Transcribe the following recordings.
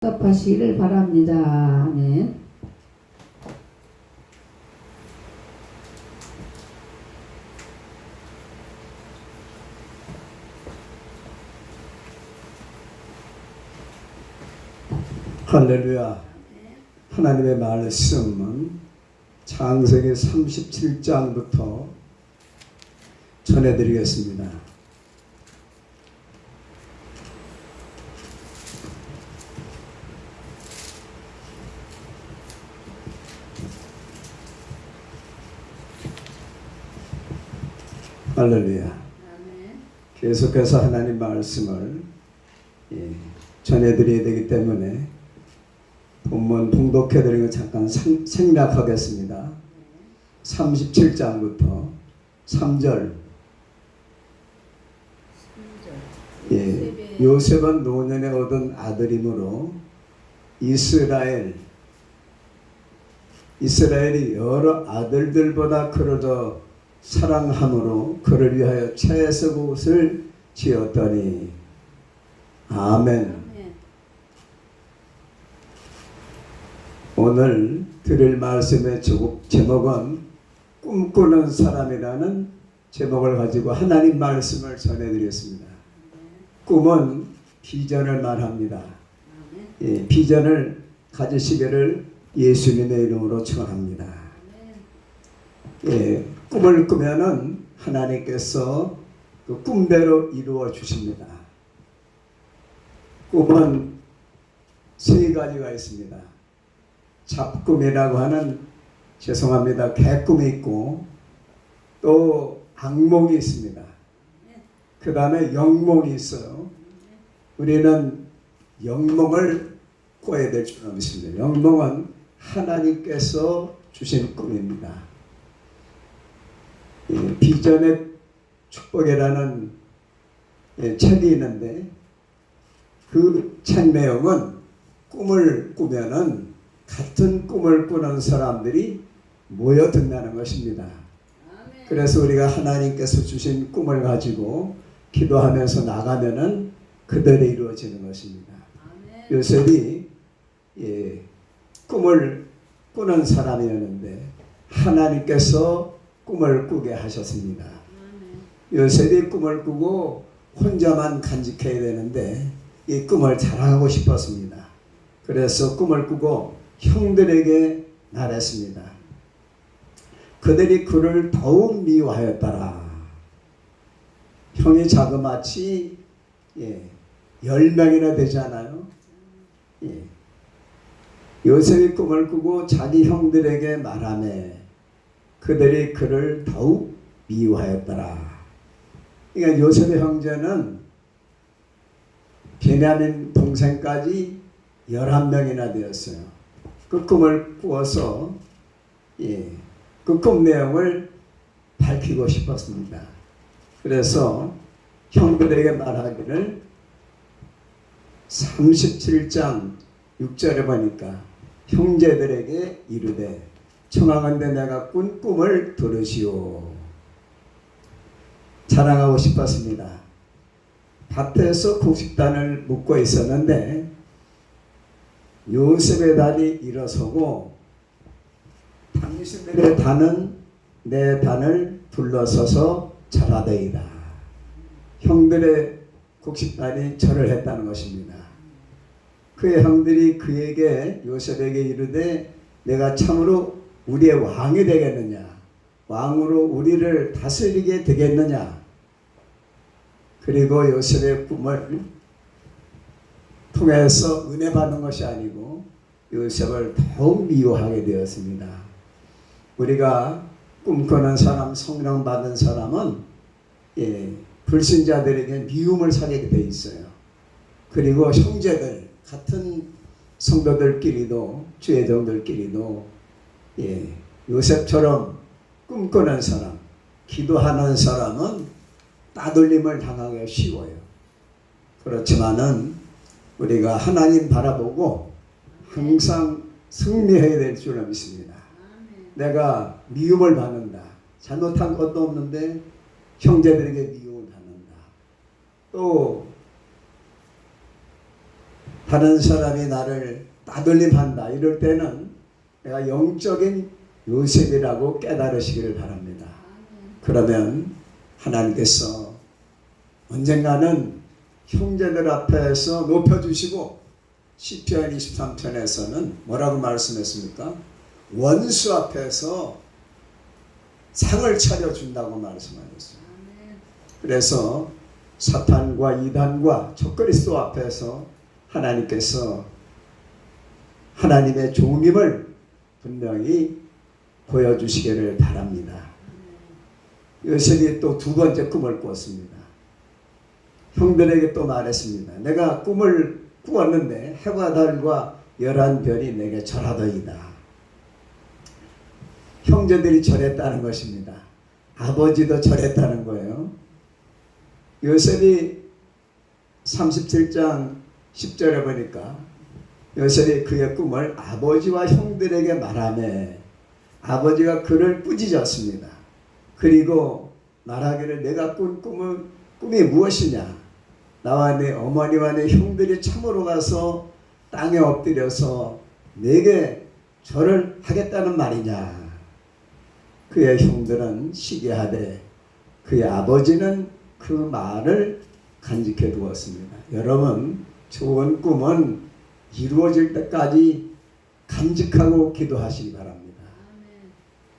답하시기를 바랍니다. 아멘. 할렐루야. 하나님의 말씀은 창세기 37장부터 전해드리겠습니다. 할렐루야. 계속해서 하나님 말씀을 전해드려야 되기 때문에 본문 봉독해드리는 거 잠깐 생략하겠습니다. 37장부터 3절. 요셉은 노년에 얻은 아들이므로 이스라엘이 여러 아들들보다 그를 더 사랑함으로 그를 위하여 채석옷을 지었더니. 아멘. 오늘 드릴 말씀의 제목은 꿈꾸는 사람이라는 제목을 가지고 하나님 말씀을 전해드리겠습니다. 꿈은 비전을 말합니다. 비전을 가지시기를 예수님의 이름으로 축원합니다. 꿈을 꾸면은 하나님께서 그 꿈대로 이루어 주십니다. 꿈은 세 가지가 있습니다. 잡꿈이라고 하는, 죄송합니다, 개꿈이 있고 또 악몽이 있습니다. 그 다음에 영몽이 있어요. 우리는 영몽을 꿔야 될 줄은 믿습니다. 영몽은 하나님께서 주신 꿈입니다. 비전의 축복이라는 책이 있는데 그 책 내용은 꿈을 꾸면은 같은 꿈을 꾸는 사람들이 모여든다는 것입니다. 그래서 우리가 하나님께서 주신 꿈을 가지고 기도하면서 나가면은 그대로 이루어지는 것입니다. 요셉이 꿈을 꾸는 사람이었는데 하나님께서 꿈을 꾸게 하셨습니다. 요셉이 꿈을 꾸고 혼자만 간직해야 되는데 이 꿈을 자랑하고 싶었습니다. 그래서 꿈을 꾸고 형들에게 말했습니다. 그들이 그를 더욱 미워하였더라. 형이 자그마치 10명이나 되잖아요. 요셉이 꿈을 꾸고 자기 형들에게 말하매 그들이 그를 더욱 미워하였더라. 그러니까 요셉의 형제는 베냐민 동생까지 11명이나 되었어요. 그 꿈을 꾸어서 그 꿈 내용을 밝히고 싶었습니다. 그래서 형들에게 말하기를 37장 6절에 보니까 형제들에게 이르되 청하건대 내가 꾼 꿈을 들으시오. 자랑하고 싶었습니다. 밭에서 곡식단을 묶고 있었는데 요셉의 단이 일어서고 당신들의 단은 내 단을 둘러서서 절하되이다. 형들의 곡식단이 절을 했다는 것입니다. 그의 형들이 그에게 요셉에게 이르되 내가 참으로 우리의 왕이 되겠느냐, 왕으로 우리를 다스리게 되겠느냐. 그리고 요셉의 꿈을 통해서 은혜 받는 것이 아니고 요셉을 더욱 미워하게 되었습니다. 우리가 꿈꾸는 사람, 성령 받은 사람은 불신자들에게 미움을 사게 돼 있어요. 그리고 형제들, 같은 성도들끼리도, 주의 종들끼리도 요셉처럼 꿈꾸는 사람, 기도하는 사람은 따돌림을 당하기 쉬워요. 그렇지만은 우리가 하나님 바라보고 항상 승리해야 될 줄을 믿습니다. 내가 미움을 받는다. 잘못한 것도 없는데 형제들에게 미움을 받는다. 또 다른 사람이 나를 따돌림한다 이럴 때는 내가 영적인 요셉이라고 깨달으시기를 바랍니다. 그러면 하나님께서 언젠가는 형제들 앞에서 높여주시고 시편 23편에서는 뭐라고 말씀했습니까? 원수 앞에서 상을 차려준다고 말씀하셨어요. 그래서 사탄과 이단과 적그리스도 앞에서 하나님께서 하나님의 종임을 분명히 보여주시기를 바랍니다. 요셉이 또 두 번째 꿈을 꿨습니다. 형들에게 또 말했습니다. 내가 꿈을 꾸었는데 해와 달과 11별이 내게 절하더이다. 형제들이 절했다는 것입니다. 아버지도 절했다는 거예요. 요셉이 37장 10절에 보니까 요셉이 그의 꿈을 아버지와 형들에게 말하며 아버지가 그를 꾸짖었습니다. 그리고 말하기를 내가 꾼 꿈이 무엇이냐? 나와 내 어머니와 내 형들이 참으로 가서 땅에 엎드려서 내게 절을 하겠다는 말이냐? 그의 형들은 시기하되 그의 아버지는 그 말을 간직해 두었습니다. 여러분, 좋은 꿈은 이루어질 때까지 간직하고 기도하시기 바랍니다.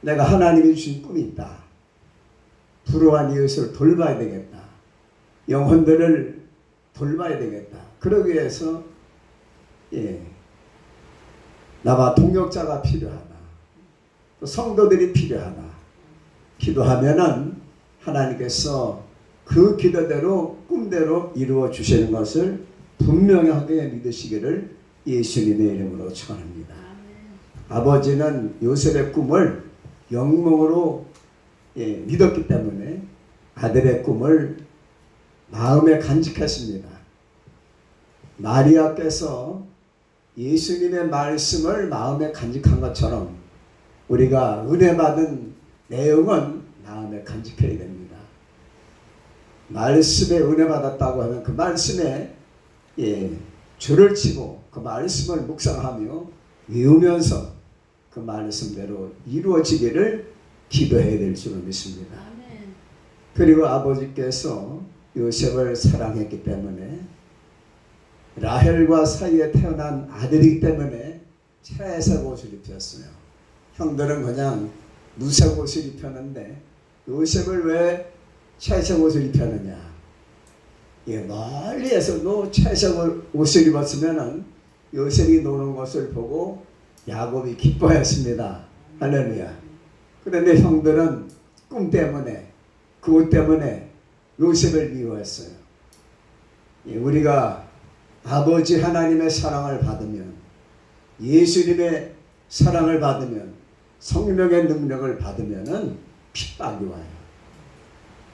내가 하나님이 주신 꿈이 있다. 불우한 이웃을 돌봐야 되겠다. 영혼들을 돌봐야 되겠다. 그러기 위해서 나와 동역자가 필요하다. 또 성도들이 필요하다. 기도하면은 하나님께서 그 기도대로 꿈대로 이루어 주시는 것을 분명하게 믿으시기를 예수님의 이름으로 축원합니다. 아버지는 요셉의 꿈을 영몽으로 믿었기 때문에 아들의 꿈을 마음에 간직했습니다. 마리아께서 예수님의 말씀을 마음에 간직한 것처럼 우리가 은혜 받은 내용은 마음에 간직해야 됩니다. 말씀에 은혜 받았다고 하면 그 말씀에 줄을 치고 그 말씀을 묵상하며 외우면서 그 말씀대로 이루어지기를 기도해야 될 줄을 믿습니다. 그리고 아버지께서 요셉을 사랑했기 때문에 라헬과 사이에 태어난 아들이기 때문에 채색 옷을 입혔어요. 형들은 그냥 무색 옷을 입혔는데 요셉을 왜 채색 옷을 입혔느냐? 멀리에서도 채색 옷을 입었으면 요셉이 노는 것을 보고 야곱이 기뻐했습니다. 할렐루야. 그런데 형들은 꿈 때문에 그 옷 때문에 요셉을 미워했어요. 우리가 아버지 하나님의 사랑을 받으면 예수님의 사랑을 받으면 성령의 능력을 받으면은 핍박이 와요.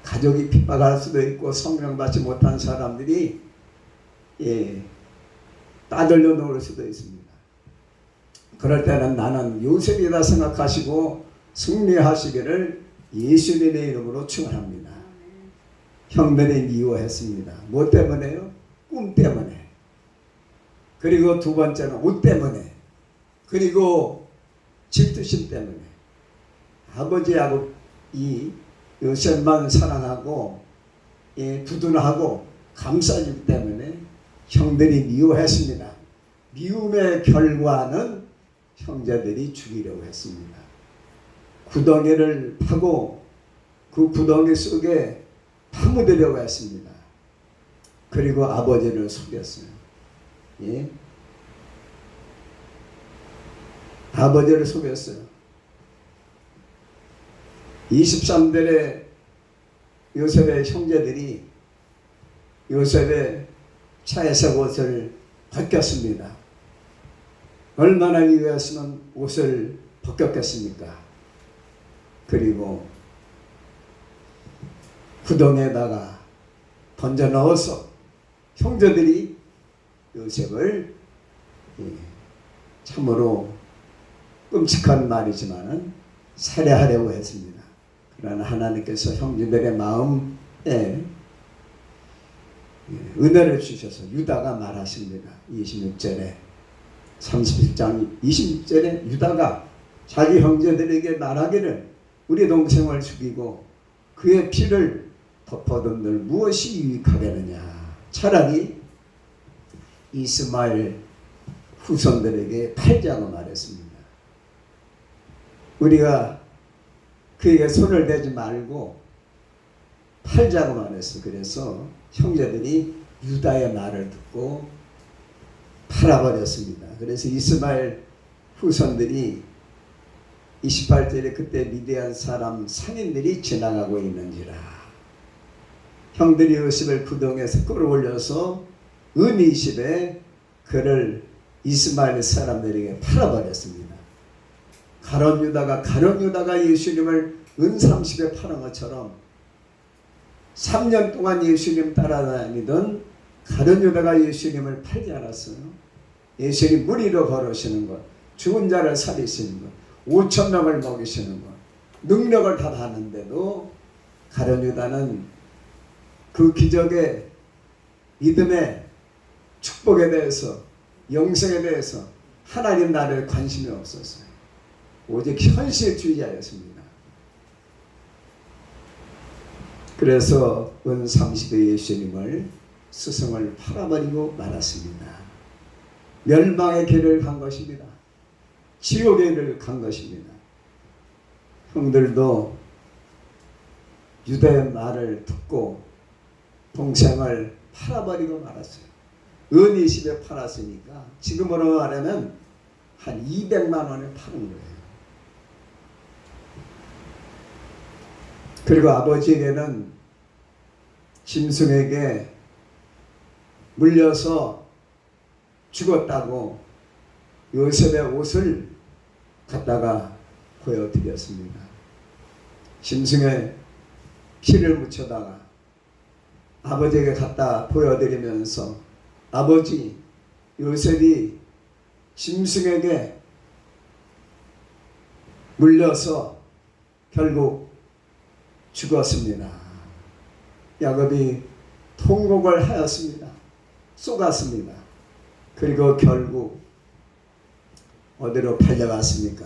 가족이 핍박할 수도 있고 성령 받지 못한 사람들이 따돌려 놓을 수도 있습니다. 그럴 때는 나는 요셉이다 생각하시고 승리하시기를 예수님의 이름으로 축원합니다. 형들이 미워했습니다. 뭐 때문에요? 꿈 때문에. 그리고 두 번째는 옷 때문에. 그리고 질투심 때문에. 아버지하고 이 요셉만 사랑하고 두둔하고 감싸주기 때문에 형들이 미워했습니다. 미움의 결과는 형제들이 죽이려고 했습니다. 구덩이를 파고 그 구덩이 속에 파묻으려고 했습니다. 그리고 아버지를 속였어요. 아버지를 속였어요. 23대의 요셉의 형제들이 요셉의 차에서 옷을 벗겼습니다. 얼마나 위해서는 옷을 벗겼겠습니까? 그리고 구덩이에다가 던져 넣어서 형제들이 요셉을 참으로 끔찍한 말이지만은 살해하려고 했습니다. 그러나 하나님께서 형제들의 마음에 은혜를 주셔서 유다가 말하십니다. 26절에 31장 26절에 유다가 자기 형제들에게 말하기를 우리 동생을 죽이고 그의 피를 덮어둔들 무엇이 유익하겠느냐. 차라리 이스마엘 후손들에게 팔자고 말했습니다. 우리가 그에게 손을 대지 말고 팔자고 말했어. 그래서 형제들이 유다의 말을 듣고 팔아버렸습니다. 그래서 이스마엘 후손들이 28절에 그때 미디안 사람 상인들이 지나가고 있는지라 형들이 요셉을 구덩이에서 끌어올려서 은 20에 그를 이스마엘 사람들에게 팔아버렸습니다. 가룟 유다가 예수님을 은 30에 파는 것처럼 3년 동안 예수님 따라다니던 가룟 유다가 예수님을 팔지 않았어요. 예수님 무리로 걸으시는 것, 죽은 자를 살리시는 것, 5,000명을 먹이시는 것, 능력을 다 받는데도 가룟 유다는 그 기적의 믿음의 축복에 대해서, 영생에 대해서 하나님 나라에 관심이 없었어요. 오직 현실주의자였습니다. 그래서 은 30의 예수님을 스승을 팔아버리고 말았습니다. 멸망의 길을 간 것입니다. 지옥의 길을 간 것입니다. 형들도 유다의 말을 듣고 동생을 팔아버리고 말았어요. 은 20에 팔았으니까 지금으로 말하면 한 200만 원에 파는 거예요. 그리고 아버지에게는 짐승에게 물려서 죽었다고 요셉의 옷을 갖다가 보여드렸습니다. 짐승에 피를 묻혀다가 아버지에게 갖다 보여드리면서 아버지, 요셉이 짐승에게 물려서 결국 죽었습니다. 야곱이 통곡을 하였습니다. 쏘갔습니다. 그리고 결국 어디로 팔려갔습니까?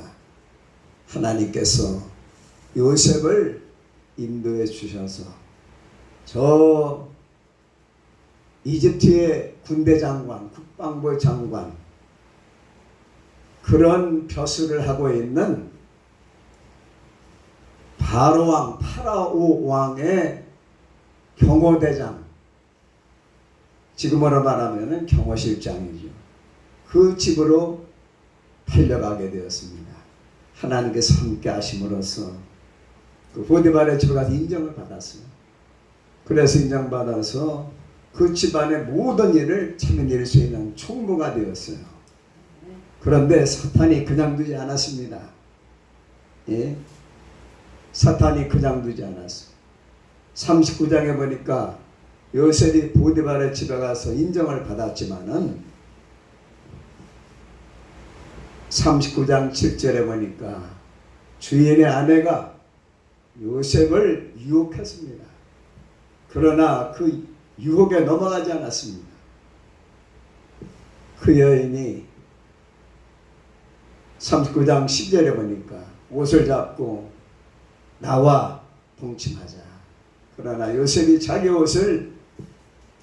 하나님께서 요셉을 인도해 주셔서 저 이집트의 군대 장관, 국방부 장관, 그런 벼슬을 하고 있는 바로왕, 파라오 왕의 경호대장, 지금으로 말하면 경호실장이죠. 그 집으로 팔려가게 되었습니다. 하나님께서 함께 하심으로써 그 보디발의 집에 가서 인정을 받았어요. 그래서 인정받아서 그 집안의 모든 일을 책임질 수 있는 총무가 되었어요. 그런데 사탄이 그냥 두지 않았습니다. 예? 사탄이 그냥 두지 않았어요. 39장에 보니까 요셉이 보디발의 집에 가서 인정을 받았지만은 39장 7절에 보니까 주인의 아내가 요셉을 유혹했습니다. 그러나 그 유혹에 넘어가지 않았습니다. 그 여인이 39장 10절에 보니까 옷을 잡고 나와 동침하자. 그러나 요셉이 자기 옷을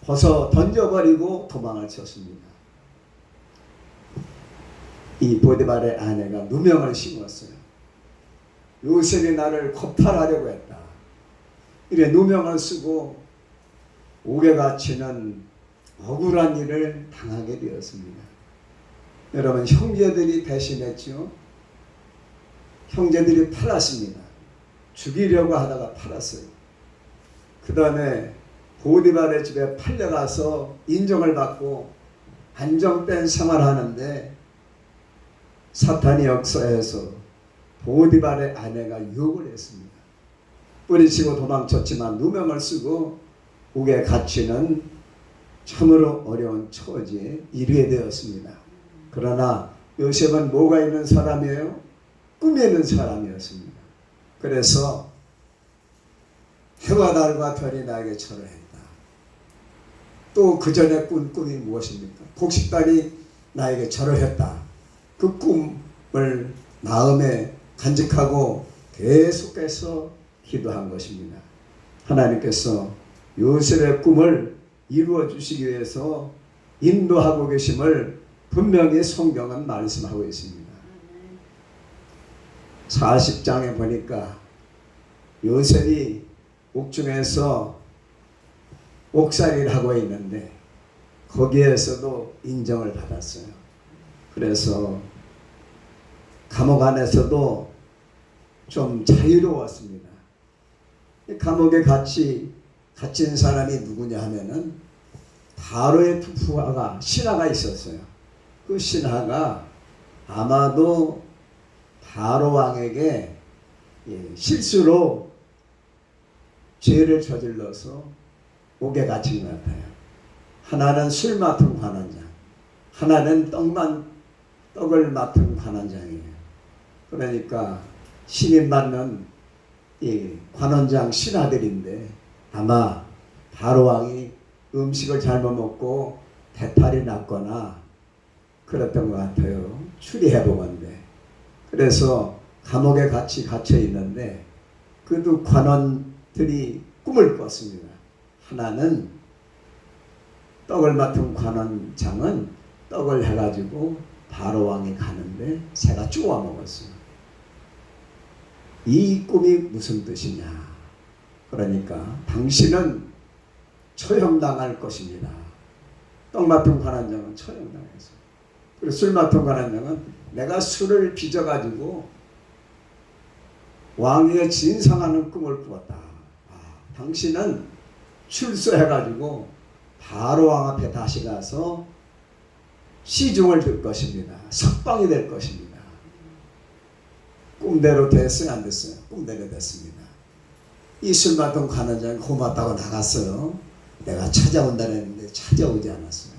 벗어 던져버리고 도망을 쳤습니다. 이 보디발의 아내가 누명을 심었어요. 요셉이 나를 겁탈하려고 했다. 이래 누명을 쓰고 옥에 갇히는 억울한 일을 당하게 되었습니다. 여러분, 형제들이 배신했죠. 형제들이 팔았습니다. 죽이려고 하다가 팔았어요. 그 다음에 보디발의 집에 팔려가서 인정을 받고 안정된 생활하는데 사탄이 역사해서 보디발의 아내가 유혹을 했습니다. 뿌리치고 도망쳤지만 누명을 쓰고 옥에 갇히는 참으로 어려운 처지에 이르게 되었습니다. 그러나 요셉은 뭐가 있는 사람이에요? 꿈이 있는 사람이었습니다. 그래서 해와 달과 별이 나에게 절하했다. 또 그 전에 꾼 꿈이 무엇입니까? 곡식단이 나에게 절을 했다. 그 꿈을 마음에 간직하고 계속해서 기도한 것입니다. 하나님께서 요셉의 꿈을 이루어 주시기 위해서 인도하고 계심을 분명히 성경은 말씀하고 있습니다. 40장에 보니까 요셉이 옥중에서 옥살이를 하고 있는데 거기에서도 인정을 받았어요. 그래서 감옥 안에서도 좀 자유로웠습니다. 감옥에 갇힌 사람이 누구냐 하면은 바로의 부하가 신하가 있었어요. 그 신하가 아마도 바로 왕에게 실수로 죄를 저질러서 옥에 갇힌 것 같아요. 하나는 술 맡은 관원장, 하나는 떡을 맡은 관원장이에요. 그러니까 신임받는 이 관원장 신하들인데 아마 바로 왕이 음식을 잘못 먹고 배탈이 났거나 그랬던 것 같아요. 추리해 보건대. 그래서 감옥에 같이 갇혀 있는데 그 두 관원들이 꿈을 꿨습니다. 하나는 떡을 맡은 관원장은 떡을 해가지고 바로 왕이 가는데 새가 쪼아 먹었어요. 이 꿈이 무슨 뜻이냐? 그러니까 당신은 처형당할 것입니다. 떡 맡은 관원장은 처형당했어요. 그리고 술 맡은 관원장은 내가 술을 빚어가지고 왕위에 진상하는 꿈을 꾸었다. 당신은 출소해가지고 바로 왕 앞에 다시 가서 시중을 들 것입니다. 석방이 될 것입니다. 꿈대로 됐어요? 안 됐어요? 꿈대로 됐습니다. 이 술 맡은 관원장이 고맙다고 나갔어요. 내가 찾아온다는 했는데 찾아오지 않았어요.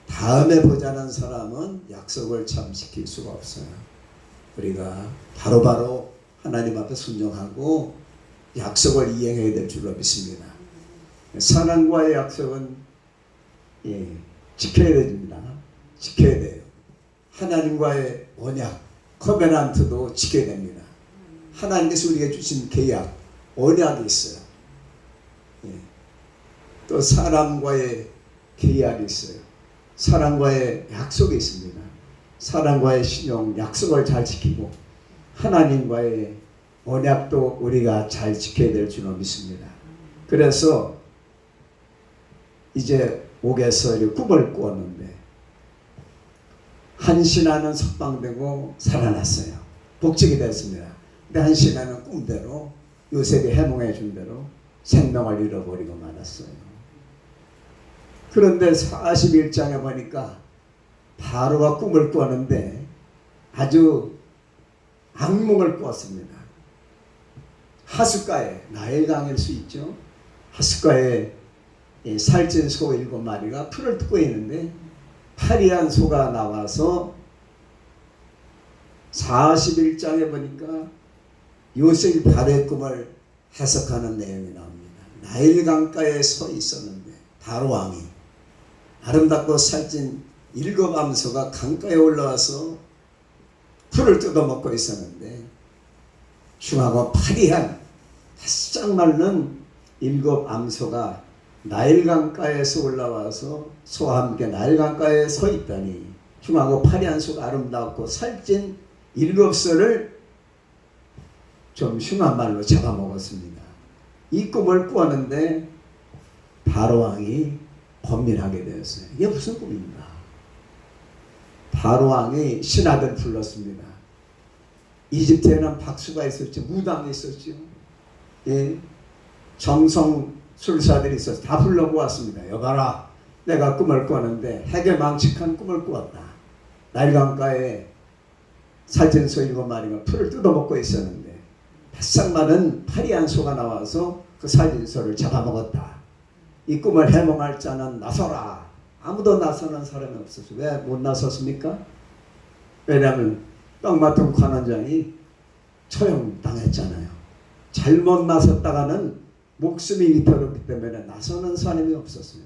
다음에 보자는 사람은 약속을 참 지킬 수가 없어요. 우리가 바로바로 하나님 앞에 순종하고 약속을 이행해야 될 줄로 믿습니다. 사랑과의 약속은 지켜야 됩니다. 지켜야 돼요. 하나님과의 언약, 커베넌트도 지켜야 됩니다. 하나님께서 우리에게 주신 계약, 언약이 있어요. 또 사람과의 계약이 있어요. 사람과의 약속이 있습니다. 사람과의 신용, 약속을 잘 지키고 하나님과의 언약도 우리가 잘 지켜야 될 줄로 믿습니다. 그래서 이제 옥에서 꿈을 꾸었는데 한 신하는 석방되고 살아났어요. 복직이 됐습니다. 근데 한 신하는 꿈대로 요셉이 해몽해 준 대로 생명을 잃어버리고 말았어요. 그런데 41장에 보니까 바로가 꿈을 꾸었는데 아주 악몽을 꾸었습니다. 하숫가에, 나일강일 수 있죠. 하숫가에 살찐 소 7마리가 풀을 뜯고 있는데 파리한 소가 나와서 41장에 보니까 요셉이 바로의 꿈을 해석하는 내용이 나옵니다. 나일강가에 서 있었는데 바로 왕이 아름답고 살찐 7암소가 강가에 올라와서 풀을 뜯어먹고 있었는데 흉하고 파리한 바싹 마른 7암소가 나일강가에서 올라와서 소와 함께 나일강가에 서 있다니 흉하고 파리한 소가 아름답고 살찐 7소를 좀 흉한 말로 잡아먹었습니다. 이 꿈을 꾸었는데 바로 왕이 번민하게 되었어요. 이게 무슨 꿈인가? 바로 왕이 신하들 불렀습니다. 이집트에는 박수가 있었죠. 무당이 있었죠. 정성술사들이 있어서 다 불러모았습니다. 여봐라, 내가 꿈을 꾸었는데 핵에 망측한 꿈을 꾸었다. 나일강가에 살찐 소 7마리가 풀을 뜯어먹고 있었는데 바싹 마른 파리한 소가 나와서 그 살찐 소를 잡아먹었다. 이 꿈을 해몽할 자는 나서라. 아무도 나서는 사람이 없었어요. 왜 못 나섰습니까? 왜냐하면 떡 맡은 관원장이 처형당했잖아요. 잘못 나섰다가는 목숨이 위태롭기 때문에 나서는 사람이 없었어요.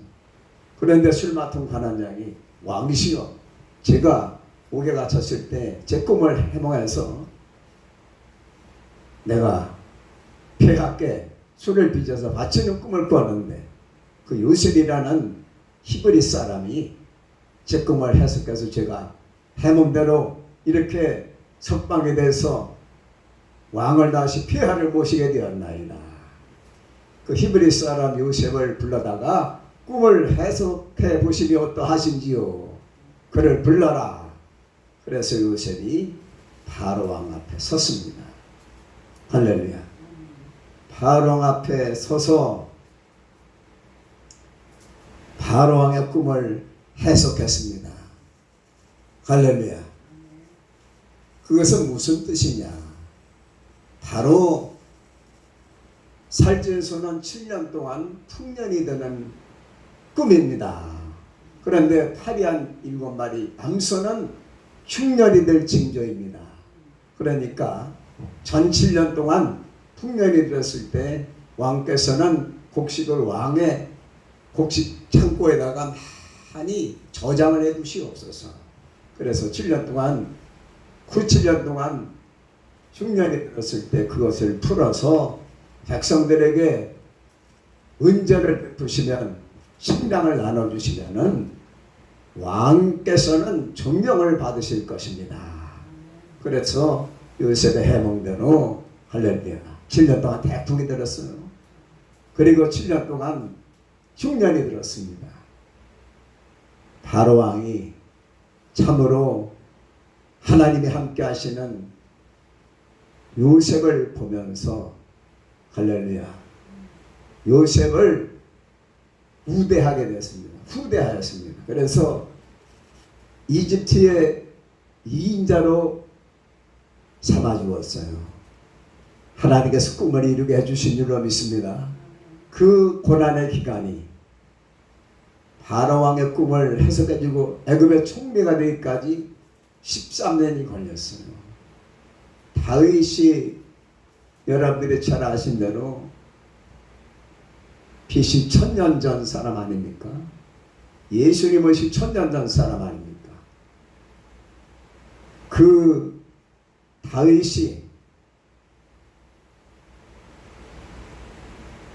그런데 술 맡은 관원장이 왕이시여, 제가 옥에 갇혔을 때 제 꿈을 해몽해서 내가 폐하께 술을 빚어서 바치는 꿈을 꿨는데 그 요셉이라는 히브리 사람이 제 꿈을 해석해서 제가 해몽대로 이렇게 석방이 돼서 왕을 다시 폐하를 모시게 되었나이다. 그 히브리 사람 요셉을 불러다가 꿈을 해석해 보시니 어떠하신지요? 그를 불러라. 그래서 요셉이 바로 왕 앞에 섰습니다. 할렐루야. 바로 왕 앞에 서서 바로 왕의 꿈을 해석했습니다. 할렐루야. 그것은 무슨 뜻이냐? 바로 살진소는 7년 동안 풍년이 되는 꿈입니다. 그런데 파리한 7마리 암소는 흉년이 될 징조입니다. 그러니까 전 7년 동안 풍년이 되었을 때 왕께서는 곡식을 왕의 곡식 창고에다가 많이 저장을 해 두시옵소서. 그래서 7년 동안 7년 동안 흉년이 들었을 때 그것을 풀어서 백성들에게 은전을 베푸시면 식량을 나눠주시면은 왕께서는 존경을 받으실 것입니다. 그래서 요셉의 해몽대로 할렐루야 7년 동안 태풍이 들었어요. 그리고 7년 동안 흉년이 들었습니다. 바로 왕이 참으로 하나님이 함께 하시는 요셉을 보면서 할렐루야 요셉을 우대하게 됐습니다. 후대하였습니다. 그래서 이집트의 2인자로 삼아주었어요. 하나님께서 꿈을 이루게 해주신 줄로 믿습니다. 그 고난의 기간이 바로왕의 꿈을 해석해주고 애굽의 총리가 되기까지 13년이 걸렸어요. 다윗이 여러분들이 잘 아신 대로 BC 1000년 전 사람 아닙니까? 예수님은 1000년 전 사람 아닙니까? 그 다윗이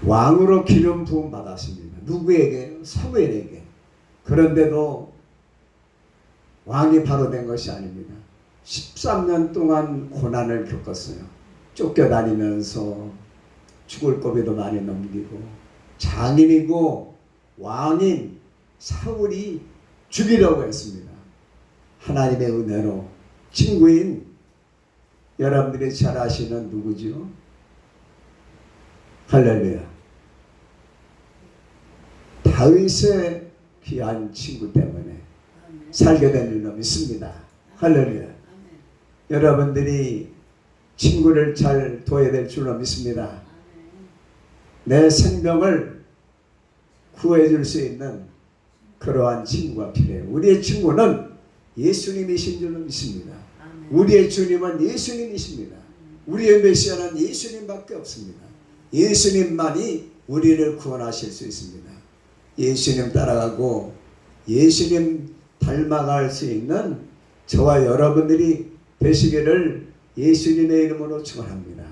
왕으로 기름 부음 받았습니다. 누구에게? 사무엘에게. 그런데도 왕이 바로 된 것이 아닙니다. 13년 동안 고난을 겪었어요. 쫓겨다니면서 죽을 고비도 많이 넘기고 장인이고 왕인 사울이 죽이려고 했습니다. 하나님의 은혜로 친구인 여러분들이 잘 아시는 누구죠? 할렐루야. 다윗의 귀한 친구 때문에 살게 된 줄로 믿습니다. 할렐루야. 여러분들이 친구를 잘 둬야 될 줄로 믿습니다. 내 생명을 구해줄 수 있는 그러한 친구가 필요해요. 우리의 친구는 예수님이신 줄로 믿습니다. 우리의 주님은 예수님이십니다. 우리의 메시아는 예수님밖에 없습니다. 예수님만이 우리를 구원하실 수 있습니다. 예수님 따라가고 예수님 닮아갈 수 있는 저와 여러분들이 되시기를 예수님의 이름으로 축원합니다.